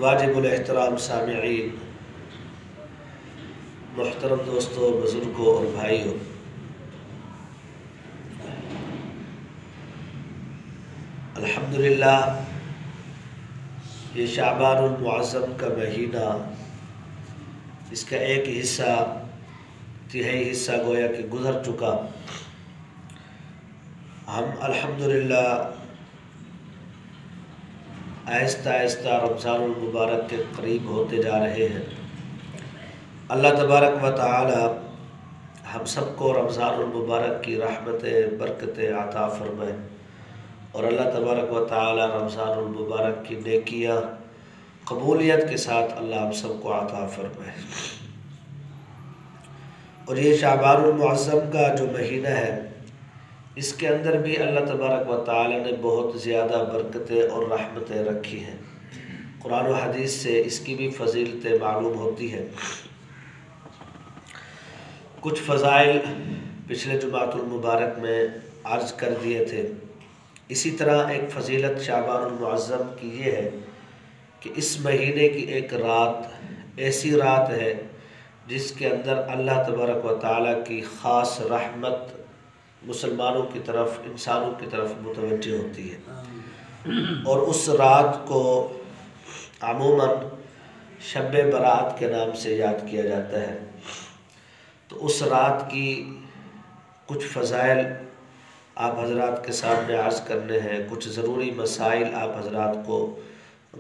واجب الاحترام سامعین، محترم دوستوں، بزرگوں اور بھائیوں، الحمدللہ یہ شعبان المعظم کا مہینہ، اس کا ایک حصہ، تہائی حصہ گویا کہ گزر چکا۔ ہم الحمدللہ آہستہ آہستہ رمضان المبارک کے قریب ہوتے جا رہے ہیں۔ اللہ تبارک و تعالی ہم سب کو رمضان المبارک کی رحمتیں، برکتیں عطا فرمائے، اور اللہ تبارک و تعالی رمضان المبارک کی نیکیاں قبولیت کے ساتھ اللہ ہم سب کو عطا فرمائے۔ اور یہ شعبان المعظم کا جو مہینہ ہے، اس کے اندر بھی اللہ تبارک و تعالی نے بہت زیادہ برکتیں اور رحمتیں رکھی ہیں۔ قرآن و حدیث سے اس کی بھی فضیلتیں معلوم ہوتی ہیں۔ کچھ فضائل پچھلے جمعۃ المبارک میں عرض کر دیے تھے۔ اسی طرح ایک فضیلت شعبان المعظم کی یہ ہے کہ اس مہینے کی ایک رات ایسی رات ہے جس کے اندر اللہ تبارک و تعالیٰ کی خاص رحمت مسلمانوں کی طرف، انسانوں کی طرف متوجہ ہوتی ہے، اور اس رات کو عموماً شب برات کے نام سے یاد کیا جاتا ہے۔ تو اس رات کی کچھ فضائل آپ حضرات کے سامنے عرض کرنے ہیں، کچھ ضروری مسائل آپ حضرات کو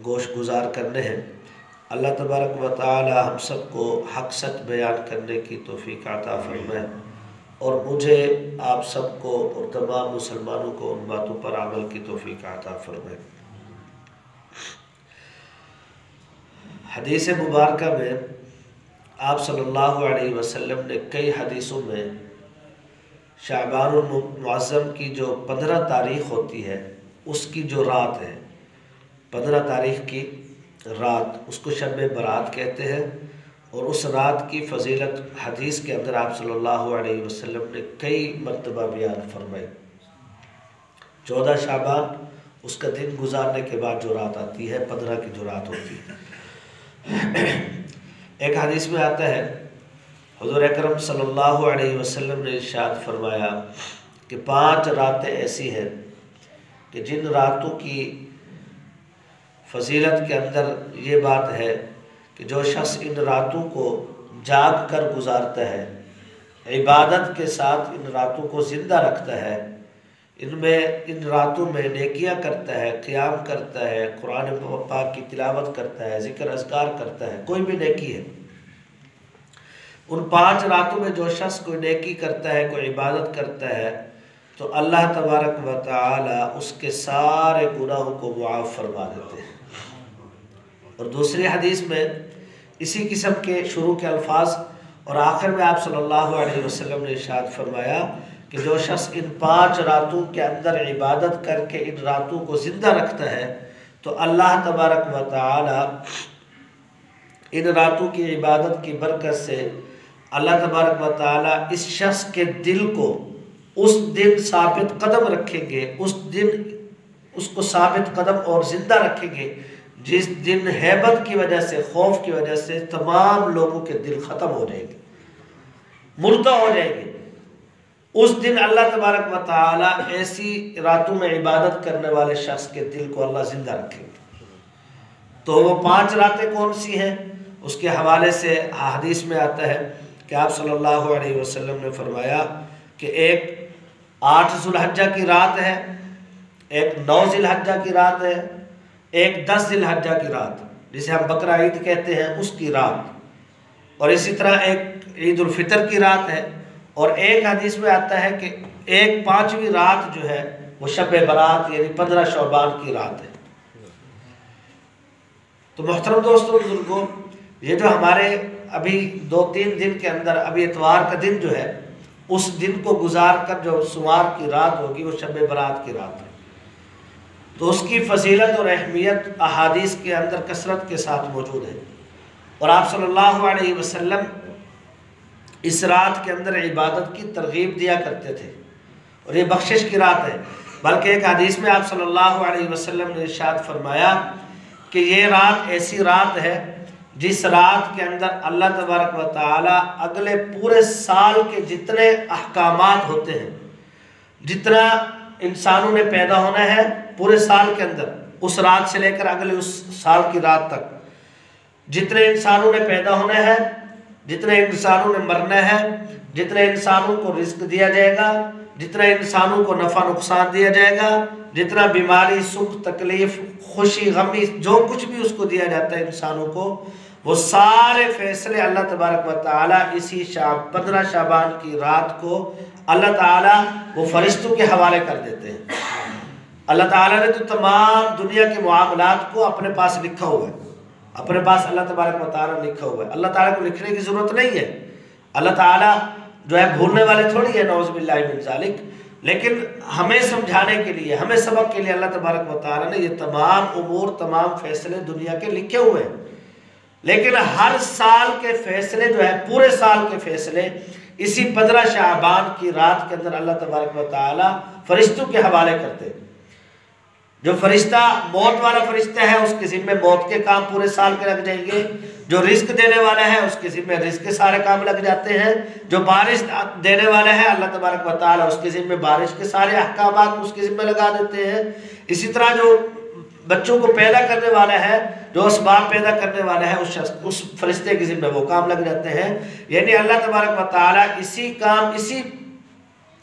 گوش گزار کرنے ہیں۔ اللہ تبارک و تعالی ہم سب کو حق سچ بیان کرنے کی توفیق عطا فرمائے، اور مجھے، آپ سب کو اور تمام مسلمانوں کو ان باتوں پر عمل کی توفیق عطا فرمائے۔ حدیث مبارکہ میں آپ صلی اللہ علیہ وسلم نے کئی حدیثوں میں شعبان المعظم کی جو 15 تاریخ ہوتی ہے، اس کی جو رات ہے، 15 تاریخ کی رات، اس کو شب برات کہتے ہیں، اور اس رات کی فضیلت حدیث کے اندر آپ صلی اللہ علیہ وسلم نے کئی مرتبہ بیان فرمائی۔ 14 شعبان اس کا دن گزارنے کے بعد جو رات آتی ہے، 15 کی جو رات ہوتی ہے۔ ایک حدیث میں آتا ہے، حضور اکرم صلی اللہ علیہ وسلم نے ارشاد فرمایا کہ 5 راتیں ایسی ہیں کہ جن راتوں کی فضیلت کے اندر یہ بات ہے کہ جو شخص ان راتوں کو جاگ کر گزارتا ہے، عبادت کے ساتھ ان راتوں کو زندہ رکھتا ہے، ان راتوں میں نیکیاں کرتا ہے، قیام کرتا ہے، قرآن پاک کی تلاوت کرتا ہے، ذکر اذکار کرتا ہے، کوئی بھی نیکی ہے، ان 5 راتوں میں جو شخص کوئی نیکی کرتا ہے، کوئی عبادت کرتا ہے، تو اللہ تبارک و تعالی اس کے سارے گناہوں کو معاف فرما دیتے ہیں۔ اور دوسری حدیث میں اسی قسم کے شروع کے الفاظ، اور آخر میں آپ صلی اللہ علیہ وسلم نے ارشاد فرمایا کہ جو شخص ان 5 راتوں کے اندر عبادت کر کے ان راتوں کو زندہ رکھتا ہے، تو اللہ تبارک و تعالی ان راتوں کی عبادت کی برکت سے اللہ تبارک و تعالی اس شخص کے دل کو اس دن ثابت قدم رکھیں گے، اس دن اس کو ثابت قدم اور زندہ رکھیں گے جس دن ہیبت کی وجہ سے، خوف کی وجہ سے تمام لوگوں کے دل ختم ہو جائیں گے، مردہ ہو جائیں گے۔ اس دن اللہ تبارک و تعالی ایسی راتوں میں عبادت کرنے والے شخص کے دل کو اللہ زندہ رکھیں گے۔ تو وہ 5 راتیں کون سی ہیں؟ اس کے حوالے سے حدیث میں آتا ہے کہ آپ صلی اللہ علیہ وسلم نے فرمایا کہ ایک 8 ذو الحجہ کی رات ہے، ایک 9 ذی الحجہ کی رات ہے، ایک 10 ذی الحجہ کی رات، جسے ہم بقرہ عید کہتے ہیں، اس کی رات، اور اسی طرح ایک عید الفطر کی رات ہے، اور ایک حدیث میں آتا ہے کہ ایک 5ویں رات جو ہے وہ شب برات یعنی 15 شعبان کی رات ہے۔ تو محترم دوستوں، بزرگوں، یہ جو ہمارے ابھی 2-3 دن کے اندر، ابھی اتوار کا دن جو ہے، اس دن کو گزار کر جو سوار کی رات ہوگی وہ شب برات کی رات ہے۔ تو اس کی فضیلت اور اہمیت احادیث کے اندر کثرت کے ساتھ موجود ہے، اور آپ صلی اللہ علیہ وسلم اس رات کے اندر عبادت کی ترغیب دیا کرتے تھے، اور یہ بخشش کی رات ہے۔ بلکہ ایک حدیث میں آپ صلی اللہ علیہ وسلم نے ارشاد فرمایا کہ یہ رات ایسی رات ہے جس رات کے اندر اللہ تبارک و تعالی اگلے پورے سال کے جتنے احکامات ہوتے ہیں، جتنا انسانوں نے پیدا ہونا ہے پورے سال کے اندر، اس رات سے لے کر اگلے اس سال کی رات تک، جتنے انسانوں نے پیدا ہونا ہے، جتنے انسانوں نے مرنا ہے، جتنے انسانوں کو رزق دیا جائے گا، جتنا انسانوں کو نفع نقصان دیا جائے گا، جتنا بیماری، سکھ، تکلیف، خوشی، غمی، جو کچھ بھی اس کو دیا جاتا ہے انسانوں کو، وہ سارے فیصلے اللہ تبارک و تعالیٰ اسی 15 شعبان کی رات کو اللہ تعالیٰ وہ فرشتوں کے حوالے کر دیتے ہیں۔ اللہ تعالیٰ نے تو تمام دنیا کے معاملات کو اپنے پاس لکھا ہوا ہے، اپنے پاس اللہ تبارک و تعالیٰ لکھا ہوا ہے، اللہ تعالیٰ کو لکھنے کی ضرورت نہیں ہے۔ اللہ تعالیٰ جو ہے بھولنے والے تھوڑی ہے، نعوذ باللہ من ذالک، لیکن ہمیں سمجھانے کے لیے، ہمیں سبق کے لیے اللہ تبارک و تعالیٰ نے یہ تمام امور، تمام فیصلے دنیا کے لکھے ہوئے ہیں۔ لیکن ہر سال کے فیصلے جو ہے، پورے سال کے فیصلے اسی 15 شعبان کی رات کے اندر اللہ تبارک و تعالیٰ فرشتوں کے حوالے کرتے ہیں۔ جو فرشتہ موت والا فرشتہ ہے اس کے ذمہ موت کے کام پورے سال کے لگ جائیں گے، جو رزق دینے والا ہے اس کے ذمہ رزق کے سارے کام لگ جاتے ہیں، جو بارش دینے والا ہے اللہ تبارک و تعالیٰ اس کے ذمہ بارش کے سارے احکامات اس کے ذمہ لگا دیتے ہیں۔ اسی طرح جو بچوں کو پیدا کرنے والا ہے، جو اسباب پیدا کرنے والا ہے، اس فرشتے کے ذمہ وہ کام لگ جاتے ہیں۔ یعنی اللہ تبارک و تعالیٰ اسی کام، اسی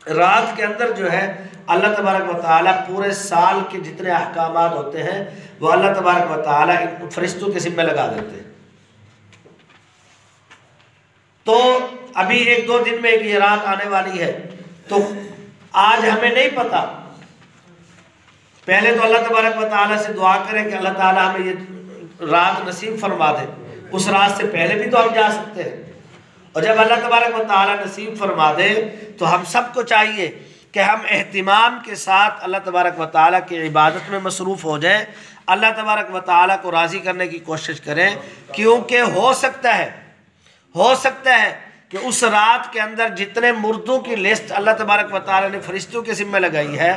رات کے اندر جو ہے اللہ تبارک و تعالیٰ پورے سال کے جتنے احکامات ہوتے ہیں وہ اللہ تبارک و تعالیٰ ان فرشتوں کے ذمہ لگا دیتے ہیں۔ تو ابھی 1-2 دن میں یہ رات آنے والی ہے، تو آج ہمیں نہیں پتا، پہلے تو اللہ تبارک و تعالیٰ سے دعا کریں کہ اللہ تعالیٰ ہمیں یہ رات نصیب فرما دے۔ اس رات سے پہلے بھی تو ہم جا سکتے ہیں، اور جب اللہ تبارک و تعالیٰ نصیب فرما دے تو ہم سب کو چاہیے کہ ہم اہتمام کے ساتھ اللہ تبارک و تعالیٰ کی عبادت میں مصروف ہو جائیں، اللہ تبارک و تعالیٰ کو راضی کرنے کی کوشش کریں، کیونکہ ہو سکتا ہے کہ اس رات کے اندر جتنے مردوں کی لسٹ اللہ تبارک و تعالیٰ نے فرشتوں کے ذمہ لگائی ہے،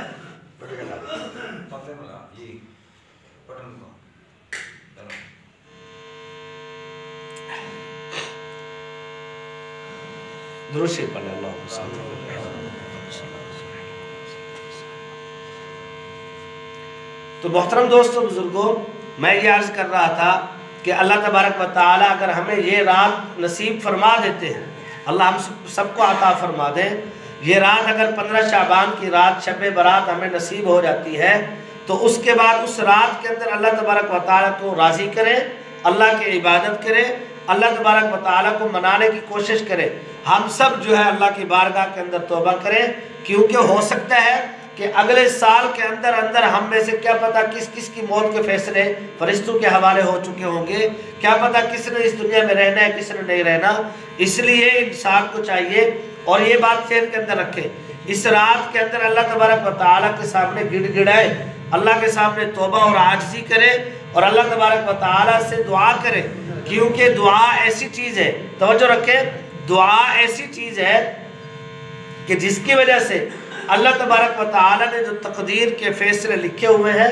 درشی پڑھ اللہ صلی اللہ علیہ وسلم۔ تو محترم دوستوں، بزرگوں، میں یہ عرض کر رہا تھا کہ اللہ تبارک و تعالیٰ اگر ہمیں یہ رات نصیب فرما دیتے ہیں، اللہ ہم سب کو عطا فرما دے، یہ رات اگر 15 شعبان کی رات شب برات ہمیں نصیب ہو جاتی ہے، تو اس کے بعد اس رات کے اندر اللہ تبارک و تعالیٰ کو راضی کریں، اللہ کی عبادت کریں، اللہ تبارک و تعالیٰ کو منانے کی کوشش کریں۔ ہم سب جو ہے اللہ کی بارگاہ کے اندر توبہ کریں، کیونکہ ہو سکتا ہے کہ اگلے سال کے اندر ہم میں سے کیا پتہ کس کس کی موت کے فیصلے فرشتوں کے حوالے ہو چکے ہوں گے، کیا پتہ کس نے اس دنیا میں رہنا ہے، کس نے نہیں رہنا۔ اس لیے انسان کو چاہیے، اور یہ بات ذہن کے اندر رکھے، اس رات کے اندر اللہ تبارک و تعالیٰ کے سامنے گڑ گڑائے، اللہ کے سامنے توبہ اور عاجزی کرے، اور اللہ تبارک و تعالیٰ سے دعا کرے، کیونکہ دعا ایسی چیز ہے، توجہ رکھیں، دعا ایسی چیز ہے کہ جس کی وجہ سے اللہ تبارک و تعالیٰ نے جو تقدیر کے فیصلے لکھے ہوئے ہیں،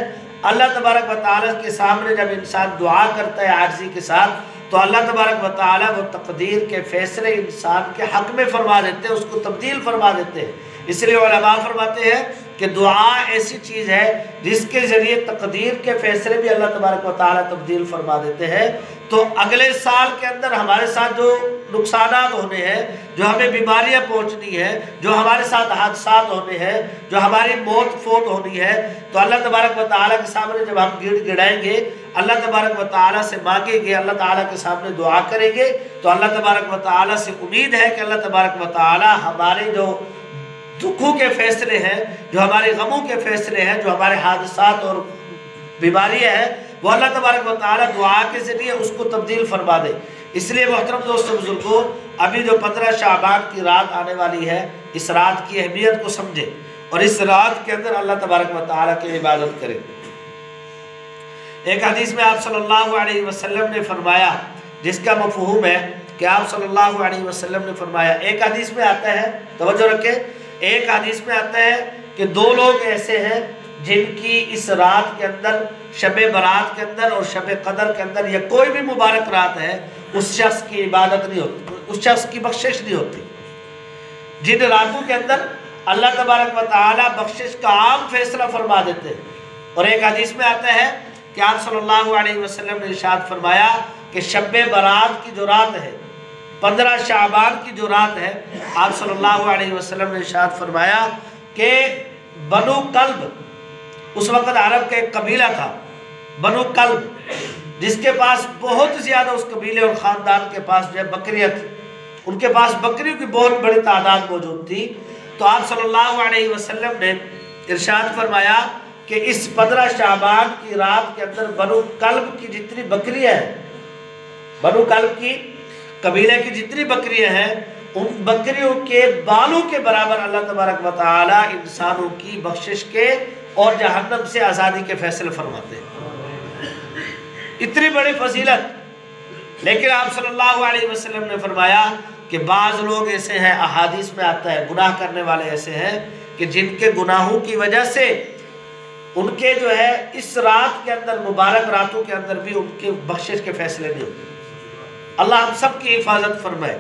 اللہ تبارک و تعالیٰ کے سامنے جب انسان دعا کرتا ہے عاجزی کے ساتھ، تو اللہ تبارک و تعالیٰ وہ تقدیر کے فیصلے انسان کے حق میں فرما دیتے ہیں، اس کو تبدیل فرما دیتے ہیں۔ اس لیے علماء فرماتے ہیں کہ دعا ایسی چیز ہے جس کے ذریعے تقدیر کے فیصلے بھی اللہ تبارک و تعالیٰ تبدیل فرما دیتے ہیں۔ تو اگلے سال کے اندر ہمارے ساتھ جو نقصانات ہونے ہیں، جو ہمیں بیماریاں پہنچنی ہیں، جو ہمارے ساتھ حادثات ہونے ہیں، جو ہماری موت فوت ہونی ہے، تو اللہ تبارک و تعالیٰ کے سامنے جب ہم گڑ گڑائیں گے، اللہ تبارک و تعالیٰ سے مانگیں گے، اللہ تعالیٰ کے سامنے دعا کریں گے، تو اللہ تبارک و تعالیٰ سے امید ہے کہ اللہ تبارک و تعالیٰ ہمارے جو دکھوں کے فیصلے ہیں، جو ہمارے غموں کے فیصلے ہیں، جو ہمارے حادثات اور بیماریاں ہیں، وہ اللہ تبارک و تعالیٰ دعا کے ذریعے اس کو تبدیل فرما دے۔ اس لیے محترم دوستو بزرگوں، ابھی جو 15 شعبان کی رات آنے والی ہے، اس رات کی اہمیت کو سمجھے، اور اس رات کے اندر اللہ تبارک و تعالیٰ کی عبادت کرے۔ ایک حدیث میں آپ صلی اللہ علیہ وسلم نے فرمایا، جس کا مفہوم ہے کہ آپ صلی اللہ علیہ وسلم نے فرمایا، ایک حدیث میں آتا ہے، توجہ رکھیں، ایک حدیث میں آتا ہے کہ 2 لوگ ایسے ہیں جن کی اس رات کے اندر، شب برات کے اندر اور شب قدر کے اندر، یا کوئی بھی مبارک رات ہے، اس شخص کی عبادت نہیں ہوتی، اس شخص کی بخشش نہیں ہوتی۔ جن راتوں کے اندر اللہ تبارک و تعالی بخشش کا عام فیصلہ فرما دیتے ہیں۔ اور ایک حدیث میں آتا ہے کہ آپ صلی اللہ علیہ وسلم نے ارشاد فرمایا کہ شب برات کی جو رات ہے، 15 شعبان کی جو رات ہے، آپ صلی اللہ علیہ وسلم نے ارشاد فرمایا کہ بنو کلب، اس وقت عرب کا ایک قبیلہ تھا بنو کلب، جس کے پاس بہت زیادہ، اس قبیلے اور خاندان کے پاس جو ہے بکریاں تھی، ان کے پاس بکریوں کی بہت بڑی تعداد موجود تھی۔ تو آپ صلی اللہ علیہ وسلم نے ارشاد فرمایا کہ اس 15 شعبان کی رات کے اندر بنو کلب کی جتنی بکریاں ہیں، بنو کلب کی قبیلے کی جتنی بکریاں ہیں، ان بکریوں کے بالوں کے برابر اللہ تبارک و تعالی انسانوں کی بخشش کے اور جہنم سے آزادی کے فیصلے فرماتے ہیں۔ اتنی بڑی فضیلت، لیکن آپ صلی اللہ علیہ وسلم نے فرمایا کہ بعض لوگ ایسے ہیں، احادیث میں آتا ہے، گناہ کرنے والے ایسے ہیں کہ جن کے گناہوں کی وجہ سے ان کے جو ہے اس رات کے اندر، مبارک راتوں کے اندر بھی ان کے بخشش کے فیصلے نہیں ہوتے۔ اللہ ہم سب کی حفاظت فرمائے۔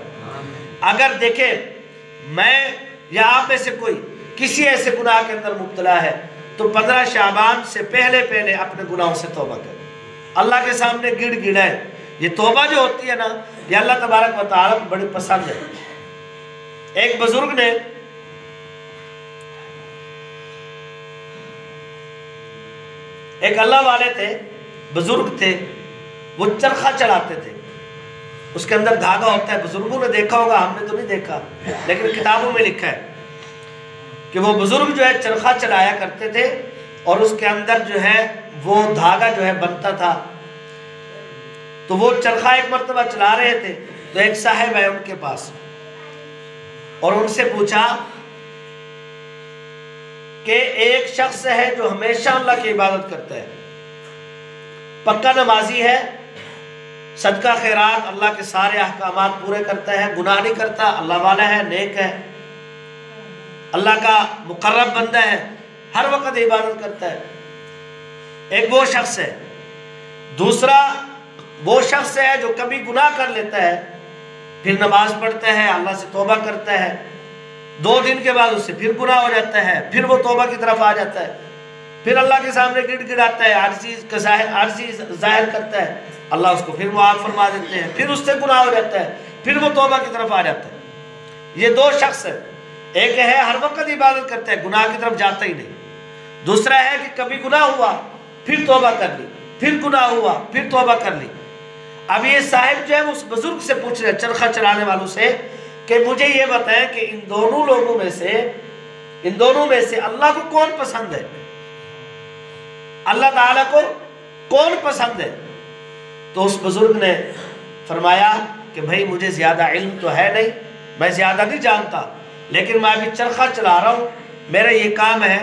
اگر دیکھیں میں یا آپ میں سے کوئی کسی ایسے گناہ کے اندر مبتلا ہے تو 15 شعبان سے پہلے پہلے اپنے گناہوں سے توبہ کریں، اللہ کے سامنے گڑ گڑائیں۔ یہ توبہ جو ہوتی ہے نا، یہ اللہ تبارک و تعالیٰ کو بڑی پسند ہے۔ ایک بزرگ نے ایک اللہ والے تھے، بزرگ تھے، وہ چرخہ چلاتے تھے، اس کے اندر دھاگا ہوتا ہے، بزرگوں نے دیکھا ہوگا، ہم نے تو نہیں دیکھا، لیکن کتابوں میں لکھا ہے کہ وہ بزرگ جو ہے چرخہ چلایا کرتے تھے اور اس کے اندر جو ہے وہ دھاگا جو ہے بنتا تھا۔ تو وہ چرخہ ایک مرتبہ چلا رہے تھے تو ایک صاحب ہے ان کے پاس، اور ان سے پوچھا کہ ایک شخص ہے جو ہمیشہ اللہ کی عبادت کرتا ہے، پکا نمازی ہے، صدقہ خیرات اللہ کے سارے احکامات پورے کرتا ہے، گناہ نہیں کرتا، اللہ والا ہے، نیک ہے، اللہ کا مقرب بندہ ہے، ہر وقت عبادت کرتا ہے۔ ایک وہ شخص ہے۔ دوسرا وہ شخص ہے جو کبھی گناہ کر لیتا ہے، پھر نماز پڑھتا ہے، اللہ سے توبہ کرتا ہے، 2 دن کے بعد اس سے پھر گناہ ہو جاتا ہے، پھر وہ توبہ کی طرف آ جاتا ہے، پھر اللہ کے سامنے گڑ گڑاتا ہے، عاجزی ظاہر کرتا ہے، اللہ اس کو پھر معاف فرما دیتے ہیں، پھر اس سے گناہ ہو جاتا ہے، پھر وہ توبہ کی طرف آ جاتا ہے۔ یہ 2 شخص ہیں۔ ایک ہے ہر وقت عبادت کرتا ہے، گناہ کی طرف جاتا ہی نہیں۔ دوسرا ہے کہ کبھی گناہ ہوا پھر توبہ کر لی، پھر گناہ ہوا پھر توبہ کر لی۔ اب یہ صاحب جو ہے اس بزرگ سے پوچھ رہے، چرخہ چلانے والوں سے، کہ مجھے یہ بتائیں کہ ان دونوں لوگوں میں سے اللہ کو کون پسند ہے، اللہ تعالیٰ کو کون پسند ہے؟ تو اس بزرگ نے فرمایا کہ بھائی مجھے زیادہ علم تو ہے نہیں، میں زیادہ نہیں جانتا، لیکن میں ابھی چرخہ چلا رہا ہوں، میرا یہ کام ہے،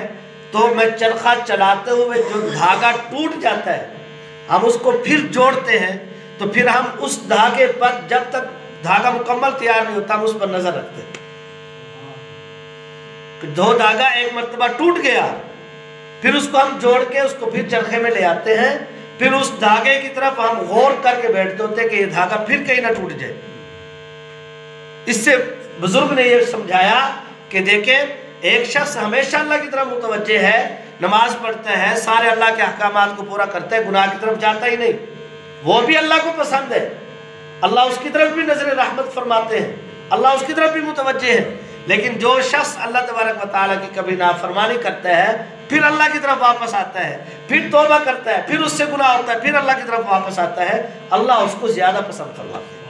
تو میں چرخہ چلاتے ہوئے جو دھاگا ٹوٹ جاتا ہے ہم اس کو پھر جوڑتے ہیں، تو پھر ہم اس دھاگے پر جب تک دھاگا مکمل تیار نہیں ہوتا ہم اس پر نظر رکھتے ہیں۔ کہ 2 دھاگا ایک مرتبہ ٹوٹ گیا، پھر اس کو ہم جوڑ کے اس کو پھر چرخے میں لے آتے ہیں، پھر اس دھاگے کی طرف ہم غور کر کے بیٹھتے ہوتے ہیں کہ یہ دھاگا پھر کہیں نہ ٹوٹ جائے۔ اس سے بزرگ نے یہ سمجھایا کہ دیکھیں ایک شخص ہمیشہ اللہ کی طرف متوجہ ہے، نماز پڑھتا ہے، سارے اللہ کے احکامات کو پورا کرتا ہے، گناہ کی طرف جاتا ہی نہیں، وہ بھی اللہ کو پسند ہے، اللہ اس کی طرف بھی نظر رحمت فرماتے ہیں، اللہ اس کی طرف بھی متوجہ ہے۔ لیکن جو شخص اللہ تبارک و تعالیٰ کی کبھی نافرمانی کرتا ہے، پھر اللہ کی طرف واپس آتا ہے، پھر توبہ کرتا ہے، پھر اس سے گناہ ہوتا ہے، پھر اللہ کی طرف واپس آتا ہے، اللہ اس کو زیادہ پسند فرماتے ہیں،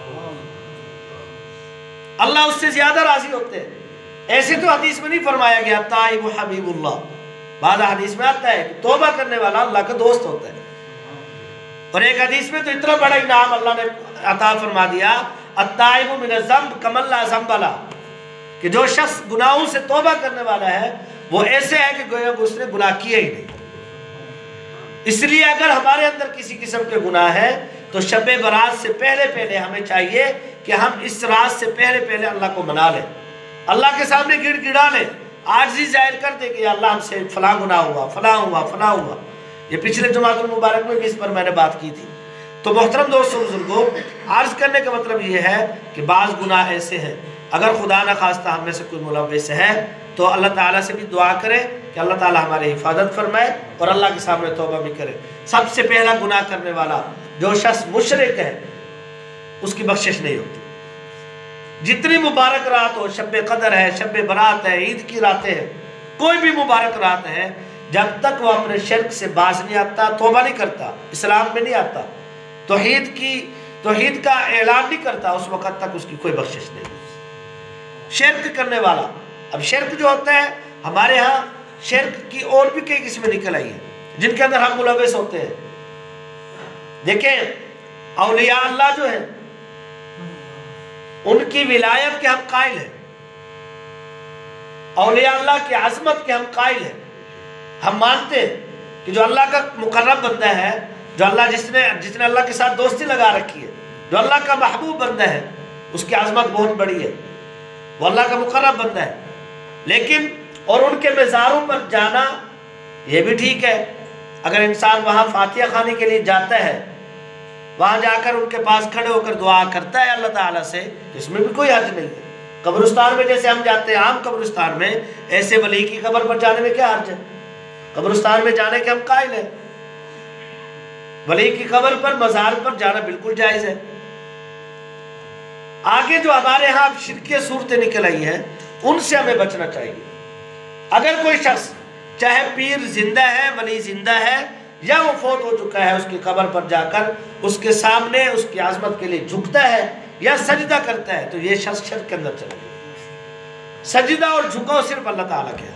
اللہ اس سے زیادہ راضی ہوتے ہیں۔ ایسے تو حدیث میں نہیں فرمایا گیا تائب حبیب اللہ، بعض حدیث میں آتا ہے کہ توبہ کرنے والا اللہ کا دوست ہوتا ہے، اور ایک حدیث میں تو اتنا بڑا انعام اللہ نے عطا فرما دیا، التائب من الذنب کمن لا ذنب لہ، کہ جو شخص گناہوں سے توبہ کرنے والا ہے وہ ایسے ہے کہ گویا اس نے گناہ کیا ہی نہیں۔ اس لیے اگر ہمارے اندر کسی قسم کے گناہ ہے تو شب برات سے پہلے ہمیں چاہیے کہ ہم اس رات سے پہلے اللہ کو منا لیں، اللہ کے سامنے گڑ گڑا لیں، عاجزی ظاہر کر دے کہ یا اللہ ہم سے فلاں گناہ ہوا، فلاں ہوا، فلاں ہوا۔ یہ پچھلے جمعۃ المبارک میں بھی اس پر میں نے بات کی تھی۔ تو محترم دوستوں بزرگوں، عرض کرنے کا مطلب یہ ہے کہ بعض گناہ ایسے ہیں اگر خدا نہ خواستہ ہم میں سے کوئی ملوث ہے تو اللہ تعالیٰ سے بھی دعا کرے کہ اللہ تعالیٰ ہماری حفاظت فرمائے اور اللہ کے سامنے توبہ بھی کرے۔ سب سے پہلا گناہ کرنے والا جو شخص مشرک ہے اس کی بخشش نہیں ہوتی۔ جتنی مبارک رات ہو، شب قدر ہے، شب برات ہے، عید کی راتیں ہیں، کوئی بھی مبارک رات ہے، جب تک وہ اپنے شرک سے باز نہیں آتا، توبہ نہیں کرتا، اسلام میں نہیں آتا، توحید کا اعلان نہیں کرتا، اس وقت تک اس کی کوئی بخشش نہیں۔ شرک کرنے والا، اب شرک جو ہوتا ہے ہمارے ہاں شرک کی اور بھی کئی قسمیں نکل آئی ہیں جن کے اندر ہم ملوث ہوتے ہیں۔ دیکھیں اولیاء اللہ جو ہیں ان کی ولایت کے ہم قائل ہیں، اولیاء اللہ کی عظمت کے ہم قائل ہیں، ہم مانتے ہیں کہ جو اللہ کا مقرب بندہ ہے، جو اللہ جس نے اللہ کے ساتھ دوستی لگا رکھی ہے، جو اللہ کا محبوب بندہ ہے، اس کی عظمت بہت بڑی ہے، وہ اللہ کا مقرب بندہ ہے۔ لیکن اور ان کے مزاروں پر جانا یہ بھی ٹھیک ہے، اگر انسان وہاں فاتحہ خوانی کے لیے جاتا ہے، وہاں جا کر ان کے پاس کھڑے ہو کر دعا کرتا ہے اللہ تعالیٰ سے، اس میں بھی کوئی حرج نہیں ہے۔ قبرستان میں جیسے ہم جاتے ہیں عام قبرستان میں، ایسے ولی کی قبر پر جانے میں کیا حرج ہے؟ قبرستان میں جانے کے ہم قائل ہیں، ولی کی قبر پر مزار پر جانا بالکل جائز ہے۔ آگے جو ہمارے ہاں شرکی صورتیں نکل آئی ہیں ان سے ہمیں بچنا چاہیے۔ اگر کوئی شخص چاہے پیر زندہ ہے، ولی زندہ ہے، یا وہ فوت ہو چکا ہے، اس کی قبر پر جا کر اس کے سامنے اس کی عظمت کے لیے جھکتا ہے یا سجدہ کرتا ہے تو یہ شخص شرک کے اندر چلا گیا۔ سجدہ اور جھکاؤ صرف اللہ تعالیٰ کے ہے۔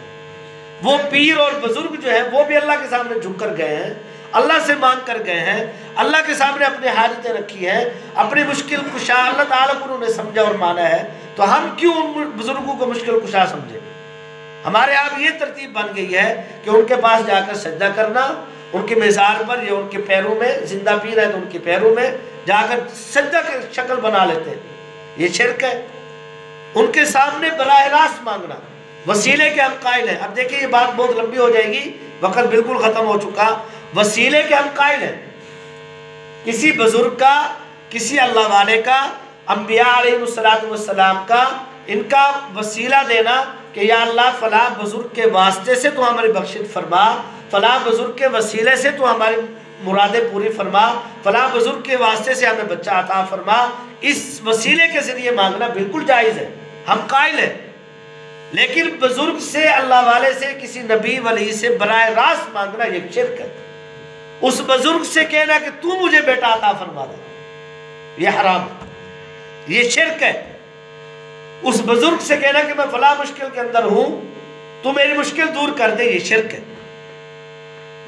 وہ پیر اور بزرگ جو ہے وہ بھی اللہ کے سامنے جھک کر گئے ہیں، اللہ سے مانگ کر گئے ہیں، اللہ کے سامنے اپنے حاجتیں رکھی ہیں، اپنی مشکل کشا اللہ تعالیٰ کو انہوں نے سمجھا اور مانا ہے، تو ہم کیوں ان بزرگوں کو مشکل کشا سمجھے؟ ہمارے آپ یہ ترتیب بن گئی ہے کہ ان کے پاس جا کر سجدہ کرنا، ان کے مزار پر یا ان کے پیروں میں، زندہ پیر ہے تو ان کے پیروں میں جا کر سجدہ کی شکل بنا لیتے ہیں، یہ شرک ہے۔ ان کے سامنے براہ راست مانگنا، وسیلے کے ہم قائل ہیں۔ اب دیکھیں یہ بات بہت لمبی ہو جائے گی، وقت بالکل ختم ہو چکا۔ وسیلے کے ہم قائل ہیں، کسی بزرگ کا، کسی اللہ والے کا، انبیاء علیہ السلام کا، ان کا وسیلہ دینا کہ یا اللہ فلاں بزرگ کے واسطے سے تو ہماری بخشش فرما، فلاں بزرگ کے وسیلے سے تو ہماری مرادیں پوری فرما، فلاں بزرگ کے واسطے سے ہمیں بچہ عطا فرما، اس وسیلے کے ذریعے مانگنا بالکل جائز ہے، ہم قائل ہیں۔ لیکن بزرگ سے، اللہ والے سے، کسی نبی ولی سے براہ راست مانگنا یہ شرک ہے۔ اس بزرگ سے کہنا کہ تو مجھے بیٹا عطا فرما دے، یہ حرام ہے، یہ شرک ہے۔ اس بزرگ سے کہنا کہ میں فلاں مشکل کے اندر ہوں، تو میری مشکل دور کر دے، یہ شرک ہے۔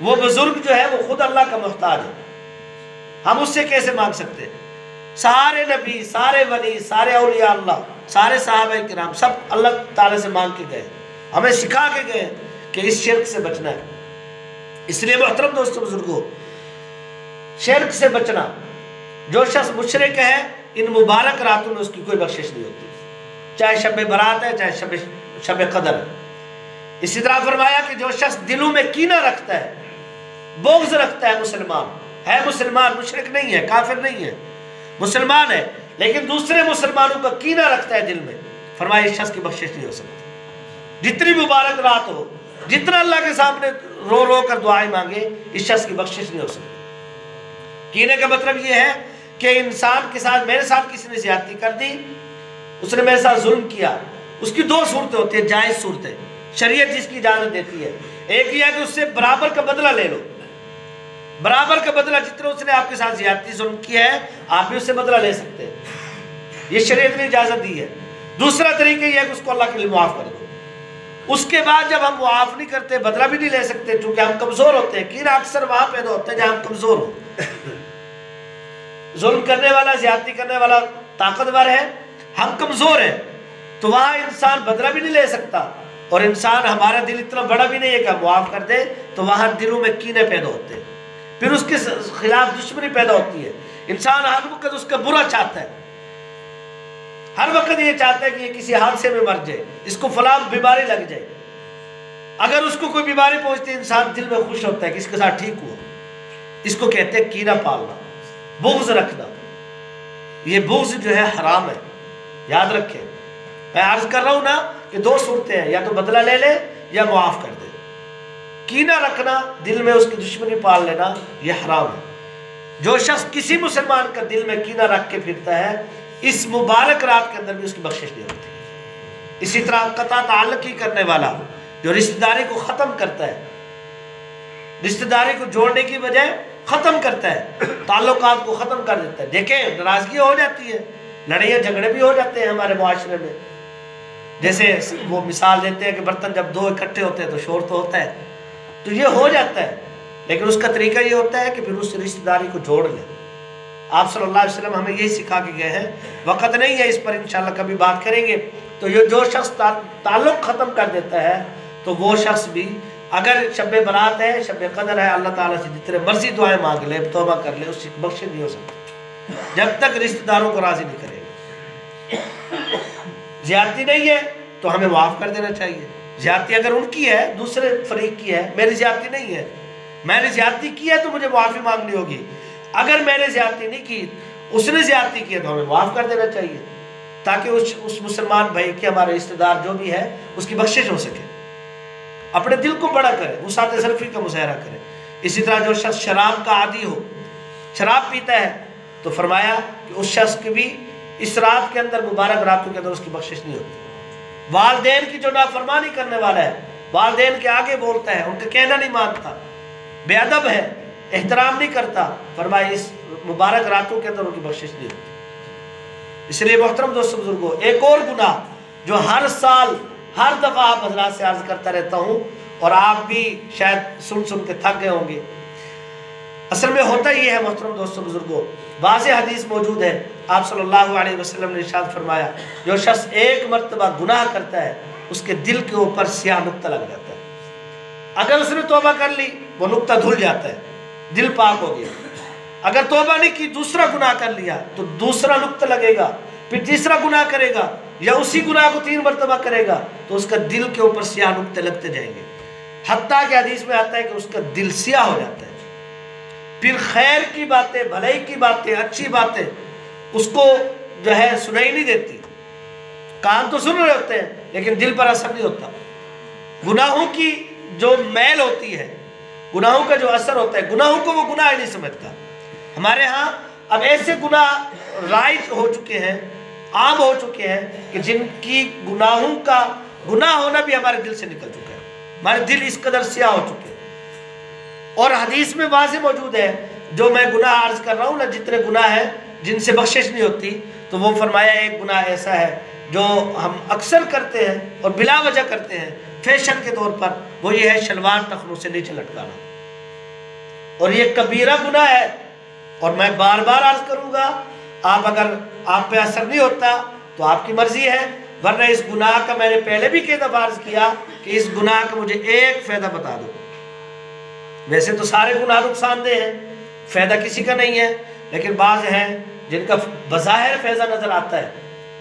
وہ بزرگ جو ہے وہ خود اللہ کا محتاج ہے، ہم اس سے کیسے مانگ سکتے ہیں؟ سارے نبی، سارے ولی، سارے اولیاء اللہ، سارے صحابہ کرام سب اللہ تعالیٰ سے مانگ کے گئے، ہمیں سکھا کے گئے کہ اس شرک سے بچنا ہے۔ اس لیے محترم دوستو بزرگوں، شرک سے بچنا، جو شخص مشرک ہے ان مبارک راتوں میں اس کی کوئی بخشش نہیں ہوتی، چاہے شب برات ہے چاہے شب قدر ہے۔ اسی طرح فرمایا کہ جو شخص دلوں میں کینہ رکھتا ہے، بغض رکھتا ہے، مسلمان مشرک نہیں ہے، کافر نہیں ہے، مسلمان ہے، لیکن دوسرے مسلمانوں کا کینہ رکھتا ہے دل میں، فرمایا اس شخص کی بخشش نہیں ہو سکتی، جتنی مبارک رات ہو، جتنا اللہ کے سامنے رو رو کر دعائیں مانگے، اس شخص کی بخشش نہیں ہو سکتی۔ کینے کا مطلب یہ ہے کہ انسان کے ساتھ، میرے ساتھ کسی نے زیادتی کر دی، اس نے میرے ساتھ ظلم کیا، اس کی دو صورتیں ہوتی ہیں، جائز صورتیں، شریعت جس کی اجازت دیتی ہے۔ ایک یہ ہے کہ اس سے برابر کا بدلہ لے لو، برابر کا بدلہ، جتنے اس نے آپ کے ساتھ زیادتی ظلم کیا ہے آپ بھی اس سے بدلہ لے سکتے ہیں، یہ شریعت نے اجازت دی ہے۔ دوسرا طریقہ یہ ہے کہ اس کو اللہ کے لیے معاف کر دو۔ اس کے بعد جب ہم معاف نہیں کرتے، بدلہ بھی نہیں لے سکتے، چونکہ ہم کمزور ہوتے ہیں، کینہ اکثر وہاں پیدا ہوتا ہے جہاں ہم کمزور ہو۔ ظلم کرنے والا، زیادتی کرنے والا طاقتور ہے، ہم کمزور ہیں، تو وہاں انسان بدلہ بھی نہیں لے سکتا، اور انسان، ہمارا دل اتنا بڑا بھی نہیں ہے کہ ہم معاف کر دیں، تو وہاں دلوں میں کینے پیدا ہوتے ہیں، پھر اس کے خلاف دشمنی پیدا ہوتی ہے۔ انسان ہر وقت اس کا برا چاہتا ہے، ہر وقت یہ چاہتا ہے کہ یہ کسی حادثے میں مر جائے، اس کو فلاں بیماری لگ جائے، اگر اس کو کوئی بیماری پہنچتی ہے انسان دل میں خوش ہوتا ہے کہ اس کے ساتھ ٹھیک ہوا. اس کو کہتے ہیں کینہ پالنا، بغض رکھنا. یہ بغض جو ہے حرام ہے، یاد رکھیں. میں عرض کر رہا ہوں نا کہ دو صورتیں ہیں، یا تو بدلہ لے لے یا معاف کر دے. کینہ رکھنا، دل میں اس کی دشمنی پال لینا، یہ حرام ہے. جو شخص کسی مسلمان کا دل میں کینہ رکھ کے پھرتا ہے، اس مبارک رات کے اندر بھی اس کی بخشش نہیں ہوتی. اسی طرح قطع تعلقی کرنے والا جو رشتہ داری کو ختم کرتا ہے، رشتہ داری کو جوڑنے کی بجائے ختم کرتا ہے، تعلقات کو ختم کر دیتا ہے. دیکھیں ناراضگی ہو جاتی ہے، لڑائیاں جھگڑے بھی ہو جاتے ہیں ہمارے معاشرے میں. جیسے وہ مثال دیتے ہیں کہ برتن جب دو اکٹھے ہوتے ہیں تو شور تو ہوتا ہے، تو یہ ہو جاتا ہے. لیکن اس کا طریقہ یہ ہوتا ہے کہ پھر اس رشتہ داری کو جوڑ لیں. آپ صلی اللہ علیہ وسلم ہمیں یہی سکھا کے گئے ہیں. وقت نہیں ہے اس پر، انشاءاللہ کبھی بات کریں گے. تو یہ جو شخص تعلق ختم کر دیتا ہے تو وہ شخص بھی اگر شب برات ہے، شب قدر ہے، اللہ تعالیٰ سے جتنے مرضی دعائیں مانگ لے، توبہ کر لے، اس سے بخشش نہیں ہو سکتی جب تک رشتہ داروں کو راضی نہیں کرے گا. زیادتی نہیں ہے تو ہمیں معاف کر دینا چاہیے. زیادتی اگر ان کی ہے، دوسرے فریق کی ہے، میری زیادتی نہیں ہے، میں نے زیادتی کی ہے تو مجھے معافی مانگنی ہوگی. اگر میں نے زیادتی نہیں کی، اس نے زیادتی کی ہے تو ہمیں معاف کر دینا چاہیے، تاکہ اس مسلمان بھائی کے، ہمارے رشتہ دار جو بھی ہے، اس کی بخشش ہو سکے. اپنے دل کو بڑا کرے، وسعت ظرفی کا مظاہرہ کرے. اسی طرح جو شخص شراب کا عادی ہو، شراب پیتا ہے، تو فرمایا کہ اس شخص کی بھی اس رات کے اندر، مبارک راتوں کے اندر، اس کی بخشش نہیں ہوتی. والدین کی جو نافرمانی کرنے والا ہے، والدین کے آگے بولتا ہے، ان کا کہنا نہیں مانتا، بے ادب ہے، احترام نہیں کرتا، فرمایا اس مبارک راتوں کے اندر ان کی بخشش نہیں ہوتی. اس لیے محترم دوستو بزرگوں، ایک اور گناہ جو ہر سال ہر دفعہ آپ حضرات سے عرض کرتا رہتا ہوں، اور آپ بھی شاید سن کے تھک گئے ہوں گے. اصل میں ہوتا یہ ہے محترم دوستو بزرگوں، واضح حدیث موجود ہے. آپ صلی اللہ علیہ وسلم نے ارشاد فرمایا، جو شخص ایک مرتبہ گناہ کرتا ہے، اس کے دل کے اوپر سیاہ نقطہ لگ جاتا ہے. اگر اس نے توبہ کر لی، وہ نقطہ دھل جاتا ہے، دل پاک ہو گیا. اگر توبہ نہیں کی، دوسرا گناہ کر لیا، تو دوسرا نقطہ لگے گا، پھر تیسرا گناہ کرے گا، یا اسی گناہ کو 3 مرتبہ کرے گا، تو اس کا دل کے اوپر سیاہ نقطے لگتے جائیں گے. حتیٰ کہ حدیث میں آتا ہے کہ اس کا دل سیاہ ہو جاتا ہے. پھر خیر کی باتیں، بھلائی کی باتیں، اچھی باتیں اس کو جو ہے سنائی نہیں دیتی. کان تو سن رہے ہوتے ہیں لیکن دل پر اثر نہیں ہوتا. گناہوں کی جو میل ہوتی ہے، گناہوں کا جو اثر ہوتا ہے، گناہوں کو وہ گناہ ہی نہیں سمجھتا. ہمارے ہاں اب ایسے گناہ رائج ہو چکے ہیں، عام ہو چکے ہیں، کہ جن کی گناہوں کا گناہ ہونا بھی ہمارے دل سے نکل چکا ہے. ہمارے دل اس قدر سیاہ ہو چکے ہیں. اور حدیث میں واضح موجود ہے، جو میں گناہ عرض کر رہا ہوں نا، جتنے گناہ ہیں جن سے بخشش نہیں ہوتی، تو وہ فرمایا ایک گناہ ایسا ہے جو ہم اکثر کرتے ہیں اور بلا وجہ کرتے ہیں فیشن کے طور پر، وہ یہ ہے شلوار ٹخنوں سے نیچے لٹکانا. اور یہ کبیرہ گناہ ہے. اور میں بار بار عرض کروں گا، اگر آپ پہ اثر نہیں ہوتا تو آپ کی مرضی ہے، ورنہ اس گناہ کا میں نے پہلے بھی کئی دفعہ عرض کیا کہ اس گناہ کا مجھے ایک فائدہ بتا دو. ویسے تو سارے گناہ نقصان دہ ہیں، فائدہ کسی کا نہیں ہے، لیکن بعض ہیں جن کا بظاہر فائدہ نظر آتا ہے،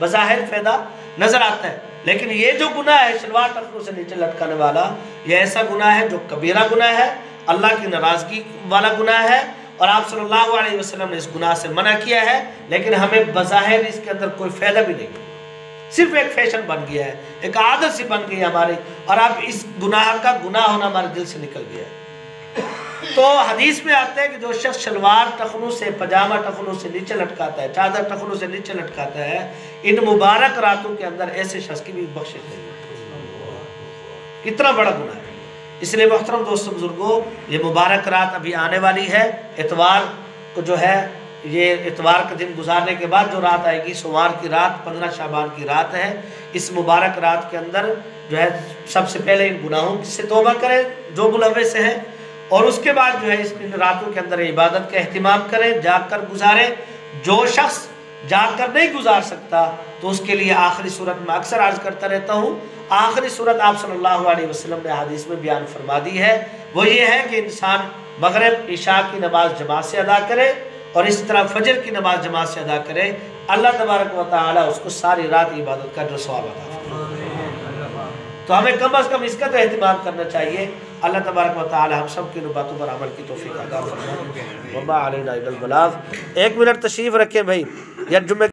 بظاہر فائدہ نظر آتا ہے. لیکن یہ جو گناہ ہے شلوار ٹخنوں سے نیچے لٹکانے والا، یہ ایسا گناہ ہے جو کبیرہ گناہ ہے، اللہ کی ناراضگی والا گناہ ہے. اور آپ صلی اللہ علیہ وسلم نے اس گناہ سے منع کیا ہے، لیکن ہمیں بظاہر اس کے اندر کوئی فائدہ بھی نہیں، صرف ایک فیشن بن گیا ہے، ایک عادت سی بن گئی ہے ہماری، اور اب اس گناہ کا گناہ ہونا ہمارے دل سے نکل گیا ہے. تو حدیث میں آتا ہے کہ جو شخص شلوار ٹخنوں سے، پجامہ ٹخنوں سے نیچے لٹکاتا ہے، چادر ٹخنوں سے نیچے لٹکاتا ہے، ان مبارک راتوں کے اندر ایسے شخص کی بھی بخشش نہیں ہے. کتنا بڑا گناہ ہے. اس لیے محترم دوستو بزرگوں، یہ مبارک رات ابھی آنے والی ہے. اتوار کو جو ہے، یہ اتوار کا دن گزارنے کے بعد جو رات آئے گی، سوموار کی رات 15 شعبان کی رات ہے. اس مبارک رات کے اندر جو ہے سب سے پہلے ان گناہوں سے توبہ کریں جو ملوث ہیں، اور اس کے بعد جو ہے ان راتوں کے اندر عبادت کا اہتمام کریں، جاگ کر گزاریں. جو شخص جاگ کر نہیں گزار سکتا تو اس کے لیے آخری صورت میں اکثر عرض کرتا رہتا ہوں، آخری صورت آپ صلی اللہ علیہ وسلم نے حدیث میں بیان فرما دی ہے، وہ یہ ہے کہ انسان مغرب عشاء کی نماز جماعت سے ادا کرے، اور اس طرح فجر کی نماز جماعت سے ادا کرے. اللہ تبارک و تعالی اس کو ساری رات عبادت کا جو ثواب عطا فرمائے. تو ہمیں کم از کم اس کا تو اہتمام کرنا چاہیے۔ اللہ تبارک و تعالی ہم سب کی ان باتوں پر عمل کی توفیق عطا فرمائے۔ وما علینا الا البلاغ۔ 1 منٹ تشریف رکھیں بھائی، یا جمعے